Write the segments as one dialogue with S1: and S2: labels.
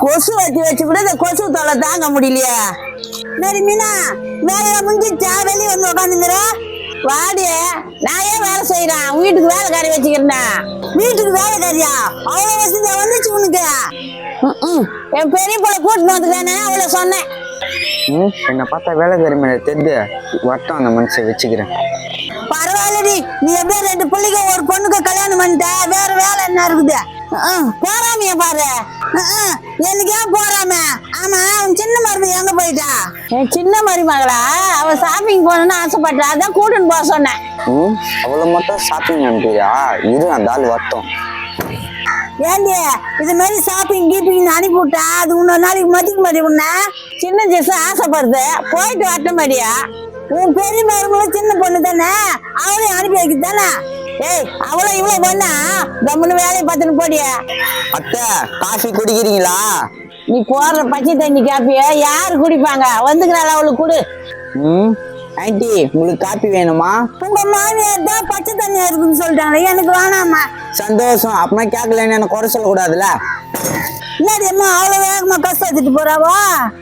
S1: கொசு வச்சு கூட இந்த கொசு தொலை தாங்க முடியலையா? சரி மீனா, வேலை முடிஞ்சிச்சா? வெளியே வந்து உட்காந்துங்கிற வாடிய. நான் ஏன் வேலை செய்யறேன்? வீட்டுக்கு வேலைக்காரி வச்சுக்கிறேன்டா. வீட்டுக்கு வேலைக்காரியா? அவ்வளவு வசதியா வந்துச்சு உனக்கு? என் பெரிய பிள்ளை கூட்டிட்டு வந்துட்டானே, அவளை சொன்னேன்.
S2: என்ன பார்த்தா வேலைக்காரி மேல தெரிஞ்சு வட்டம் அந்த மனுஷன் வச்சுக்கிறேன்.
S1: பரவாயில்லடி, நீ எப்படியே 2 பிள்ளைங்க ஒரு பொண்ணுக்கு கல்யாணம் பண்ணிட்ட, வேற வேலை என்ன இருக்குது? போறாமைய பாரு. எனக்கு ஏன் போறாம? ஆமா, அவன் சின்ன மருமக எங்க போயிட்டா? என் சின்ன மருமகளா? அவ ஷாப்பிங் போகணும்னு ஆசைப்பட்டா, அதான் கூட்டின்னு போக சொன்னேன்.
S2: அவ்வளவு மட்டும் ஷாப்பிங் அனுப்பியா? இரு அந்த ஆள் வட்டம்.
S1: ஏண்டி இது மாதிரி ஷாப்பிங் கீப்பிங் அனுப்பி விட்டா அது இன்னொரு நாளைக்கு மதிக்க மாட்டேன். உன்ன சின்ன ஜெஸ் ஆசைப்படுது, போயிட்டு வரட்ட மாட்டியா? உன் பெரிய மருமகளும் சின்ன பொண்ணு தானே, அவளையும் அனுப்பி வைக்க தானே. ஏய், அவ்வளோ இவ்வளோ பொண்ணா கம்முன்னு வேலையை பார்த்துன்னு போடிய.
S2: அத்தை, காஃபி குடிக்கிறீங்களா?
S1: நீ போடுற பச்சை தண்ணி காப்பிய யாரு குடிப்பாங்க? வந்துக்கிறாள், அவளுக்கு கொடு.
S2: ஆண்டி, உங்களுக்கு காப்பி வேணுமா?
S1: உங்க மாமியார் தான் பச்சை தண்ணி இருக்குன்னு சொல்லிட்டாங்க, எனக்கு வேணாமா.
S2: சந்தோஷம், அப்புறமா கேட்கலன்னு எனக்கு குறை சொல்லக்கூடாதுல்ல.
S1: என்னடியம்மா அவ்வளவு வேகமா கஷ்டத்துட்டு போறாவோ?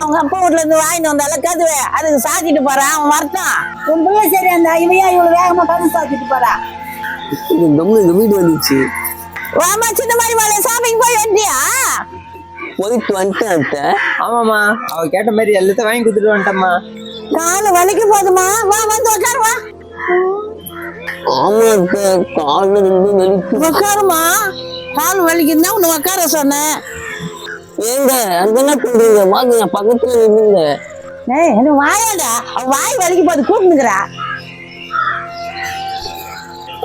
S1: அவங்க அப்பா வீட்டுல இருந்து வாங்கிட்டு வந்தால கதுவே, அதுக்கு சாத்திட்டு போறான். அவன் வரட்டும். உன் பிள்ளை சரி, அந்த இவையா இவ்வளவு வேகமா கது சாத்திட்டு போறா.
S2: வீடு வந்துச்சு.
S1: வாமா, சின்ன மாதிரி வாழை ஷாப்பிங் போய் வந்தியா?
S2: போயிட்டு வந்துட்டேன் அத்தை.
S3: ஆமாம்மா, அவ கேட்ட மாதிரி எல்லாத்தையும் வாங்கி கொடுத்துட்டு வந்துட்டம்மா.
S1: காலு வலிக்கு போதுமா? வா, வந்து உட்காரு. வா.
S2: ஆமா அத்தை, கால ரொம்ப வலிக்கு.
S1: உட்காருமா, கால் வலிக்குதுன்னா உன்னை உட்கார சொன்னேன்.
S2: ஏங்க அங்க என்ன பண்றீங்க? வாங்க பக்கத்துல நின்னுங்க.
S1: ஏய், எனக்கு வாயாடா, அவ வாய் வலிக்கு போது கூப்பிட்டுக்கிறா.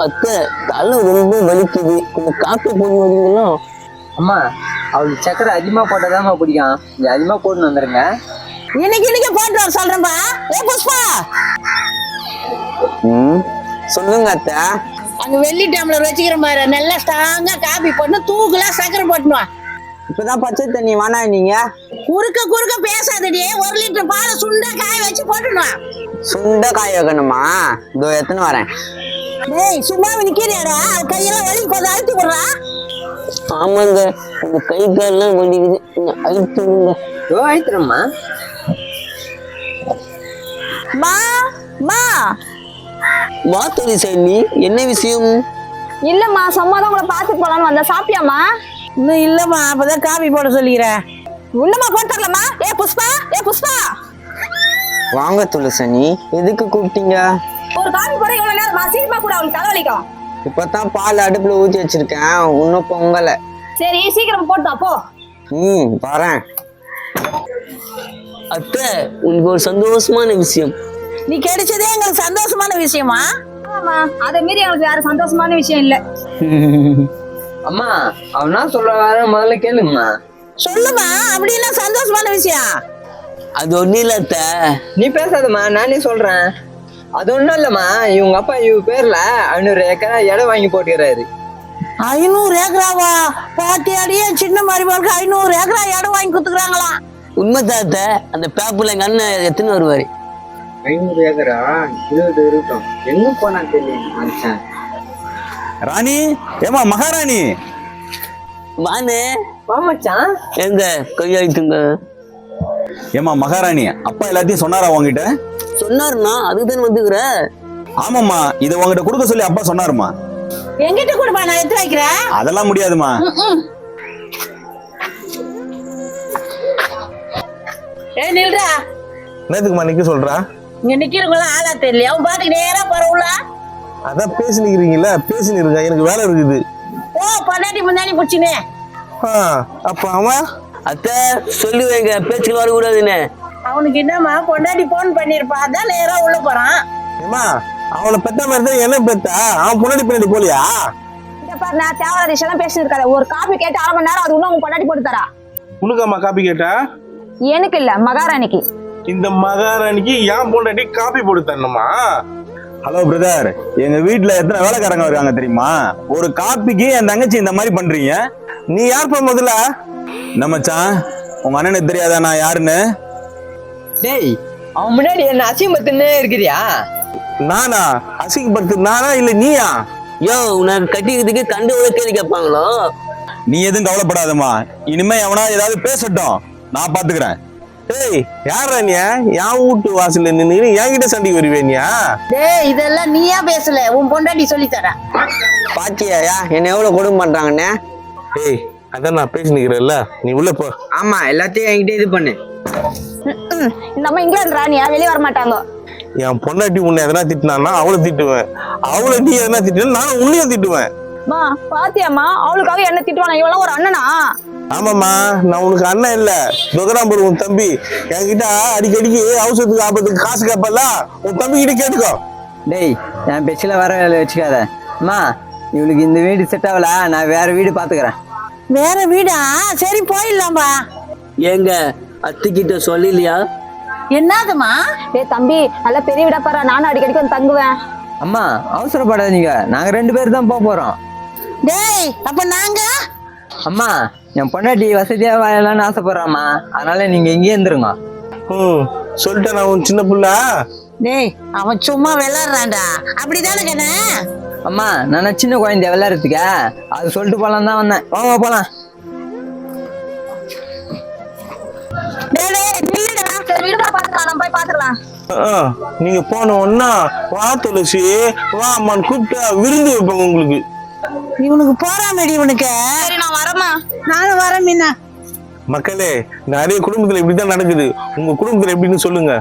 S2: அத்தை, தலை ரொம்ப வலிக்குது, கொஞ்சம் காப்பி போட்டு வரீங்களா?
S3: அம்மா, அவளுக்கு சக்கரை அதிகமா போட்டாதாம்மா பிடிக்கும், இங்க அதிகமா போட்டு வந்துருங்க.
S1: இன்னைக்கு போட்டு வர சொல்றேன்பா. ஏ புஷ்பா,
S2: சொல்லுங்க அத்தை.
S1: அங்க வெள்ளி டம்ளர் வச்சுக்கிற மாதிரி நல்லா ஸ்ட்ராங்கா காபி போட்டு தூக்குல சக்கரை போட்டுவா.
S2: இப்பதான் பச்சை தண்ணி வேணா நீங்க
S1: குறுக்க பேசாதடி. 1 லிட்டர் பாலை சுண்டா காய வச்சு போட்டுடுவா.
S2: சுண்ட காய வைக்கணுமா? இதோ எத்தனை வரேன்.
S1: டேய், சும்மா நிக்கிறியாடா? கையெல்லாம் வலி கொஞ்சம் அழுத்தி விடுறா.
S2: ஆமாங்க, இந்த கை கால்லாம் வலிக்குது, கொஞ்சம் அழுத்துங்க.
S3: ஆயிடுறம்மா.
S1: மா மா
S2: வா தொழி சைனி, என்ன விஷயம்?
S4: இல்லம்மா, சும்மாதான் உங்களை பார்த்துட்டு போலான்னு வந்தா. சாப்பிட்டியாம்மா?
S1: இன்னும் இல்லம்மா, அப்பதான் காபி போட சொல்லிக்கிறேன்.
S4: உள்ளமா போட்டு தரலாமா? ஏ புஷ்பா,
S2: வாங்க துளசனி, எதுக்கு கூப்பிட்டீங்க?
S4: ஒரு காபி போட இவ்வளவு நேரமா? சீக்கிரமா கூட, அவளுக்கு தலைவலிக்கும்.
S2: இப்பதான் பால் அடுப்புல ஊற்றி வச்சிருக்கேன், இன்னும் பொங்கல.
S4: சரி, சீக்கிரம் போட்டு அப்போ.
S2: வரேன். அத்தை, உங்களுக்கு ஒரு சந்தோஷமான விஷயம்.
S1: நீ கிடைச்சதே எங்களுக்கு சந்தோஷமான விஷயமா?
S4: ஆமா, அதை மீறி எங்களுக்கு வேற சந்தோஷமான விஷயம் இல்ல.
S3: அம்மா, அவனா சொல்ற முதல்ல கேளுங்கம்மா.
S1: சொல்லுமா, அப்படின்னா சந்தோஷமான விஷயம்.
S2: அது ஒண்ணு இல்ல அத்தை.
S3: நீ பேசாதம்மா, நானே சொல்றேன். அது ஒண்ணும் இல்லம்மா, இவங்க அப்பா இவங்க பேர்ல 500 ஏக்கரா இடம் வாங்கி போட்டுக்கிறாரு.
S1: 500 ஏக்கராவா? பாட்டியாடியே சின்ன மருமகளுக்கு 500 ஏக்கரா இடம் வாங்கி கொடுத்துக்கிறாங்களாம்.
S2: உண்மை தாத்த, அந்த பேப்பர்ல எங்க அண்ணன் எத்தனை வருவாரு?
S3: 500 ஏக்கரா 20 இருக்கும். எங்க போனா தெரியும் மனுஷன்.
S5: ராணி, ஏமா மகாராணி,
S2: வானே
S3: மச்சான்.
S2: எங்க கையாயிட்டுங்க.
S5: ஏமா மகாராணி, அப்பா எல்லாத்தையும் சொன்னாரா உங்ககிட்ட?
S2: சொன்னாருண்ணா, அதுதான் வந்துக்கிற.
S5: ஆமாம்மா, இதை உங்ககிட்ட கொடுக்க சொல்லி அப்பா சொன்னாருமா.
S1: எங்கிட்ட கொடுப்பா, நான் எடுத்து வைக்கிறேன்.
S5: அதெல்லாம் முடியாதுமா.
S1: ஏய் நில்றா.
S5: என்னதுக்குமா நிக்க சொல்றா?
S1: இங்க நிக்கிறவங்கள ஆளா தெரியல, அவன் பாட்டுக்கு நேரா போறவுல.
S5: அதான் பேசினிக்கிறீங்கல்ல, பேசினிருங்க, எனக்கு வேலை இருக்குது.
S1: ஓ, பொண்டாட்டி முன்னாடி புடிச்சுனே.
S5: அப்ப அவன்
S2: அத்தை சொல்லுவேங்க, பேச்சுக்கு வரக்கூடாதுன்னு.
S1: அவனுக்கு என்னமா பொண்டாட்டி போன் பண்ணிருப்பா, அதான் நேரா உள்ள போறான்.
S5: ஏமா, அவனை பெத்த மாதிரி தான் என்ன பெத்தா? அவன் பொண்டாட்டி பின்னாடி போலியா?
S4: இந்த பாரு, நான் தேவையான விஷயம் பேசி இருக்காத. ஒரு காபி கேட்டு 1/2 மணி நேரம், அது இன்னும் உங்க பொண்டாட்டி போட்டு தரா.
S5: உனக்காமா காப்பி கேட்டா?
S4: எனக்கு இல்ல, மகாராணிக்கு.
S5: இந்த மகாராணிக்கு ஏன் பொண்டாட்டி காப்பி போட்டு தரணுமா? ஹலோ பிரதர், எங்க வீட்டுல எத்தனை வேலைக்காரங்க இருக்காங்க தெரியுமா? ஒரு காப்பிக்கு என் தங்கச்சி இந்த மாதிரி பண்றீங்க. நீ யார் பா முதல்ல? நம்மச்சான், உங்க அண்ணனுக்கு தெரியாதா நான் யாருன்னு?
S3: டேய், அவன் முன்னாடி என்ன அசிங்கப்பத்துன்னே இருக்கிறியா?
S5: நானா அசிங்கப்படுத்து? நானா இல்ல நீயா?
S2: யோ, உனக்கு கட்டிக்கிறதுக்கு கண்டு உள்ள கேள்வி கேட்பாங்களோ?
S5: நீ எதுவும் கவலைப்படாதம்மா. இனிமே எவனா ஏதாவது பேசட்டும், நான் பாத்துக்கிறேன்.
S6: ஏய் யாரா நீ? என் வீட்டு வாசல்ல நின்று என்கிட்ட சண்டைக்கு வருவேனியா?
S1: டேய் இதெல்லாம் நீயா பேசல, உன் பொண்டாட்டி சொல்லி தரேன்.
S2: பாத்தியாயா என்ன எவ்வளவு கொடுமை பண்றாங்கன்னு?
S6: ஏய் அதான் நான் பேசினுக்கிறேன்ல, நீ உள்ள போ.
S3: ஆமா எல்லாத்தையும் என்கிட்ட இது பண்ணு.
S4: இந்த அம்மா இங்கிலாந்து ராணியா வெளியே வர மாட்டாங்க.
S6: என் பொண்டாட்டி உன்னை எதனா திட்டினான்னா அவளை திட்டுவேன், அவளை நீ எதனா திட்டினா நானும் உன்னையும் திட்டுவேன்.
S4: மா பாத்தியாம்மா, அவளுக்காக என்ன திட்டுவானா? இவெல்லாம் ஒரு அண்ணனா?
S6: ஆமாம்மா, நான் உனக்கு அண்ணன் இல்ல, துகராம்பர் உன் தம்பி. என்கிட்ட அடிக்கடிக்கு அவசரத்துக்கு ஆபத்துக்கு காசு கேட்பல, உன் தம்பி கிட்ட கேட்டுக்கோ.
S3: டேய் என் பெச்சில வர வச்சுக்காத. அம்மா இவளுக்கு இந்த வீடு செட் ஆகல, நான் வேற வீடு பாத்துக்கிறேன்.
S1: வேற வீடா? சரி போயிடலாம்பா.
S2: ஏங்க அத்திக்கிட்ட சொல்லலையா?
S1: என்னதுமா?
S4: டேய் தம்பி, நல்லா பெரிய வீடா பாரு, நானும் அடிக்கடிக்கு வந்து தங்குவேன்.
S3: அம்மா அவசரப்படாதீங்க, நாங்க 2 பேர் தான் போக போறோம்.
S1: டேய் அப்ப நாங்க?
S3: அம்மா என் பொண்டாட்டி வசதியா வாழலாம்னு ஆசைப்படுறாம்மா, அதனால நீங்க இங்கே இருந்துருங்க.
S6: சொல்லிட்டேன் நான் உன் சின்ன புள்ள.
S1: டேய் அவன் சும்மா விளையாடுறான்டா, அப்படிதானே கண்ணே?
S3: அம்மா நான் சின்ன குழந்தைய விளையாடுறதுக்கா, அது சொல்லிட்டு போலாம் தான் வந்தேன். வாங்க போலாம்.
S1: டேய் டேய் நில்லுடா.
S4: சரி வீடு பாத்துக்கலாம், நம்ம போய் பாத்துக்கலாம்.
S6: நீங்க போன ஒன்னா வா துளசி வா அம்மான்னு கூப்பிட்டா விருந்து வைப்பாங்க உங்களுக்கு.
S1: இவனுக்கு போறாமடி இவனுக்கு.
S4: சரி நான் வரேம்மா.
S1: நானும் வரேன் மீனா.
S6: மக்களே, நிறைய குடும்பத்துல இப்படிதான் நடக்குது, உங்க குடும்பத்துல எப்படின்னு சொல்லுங்க.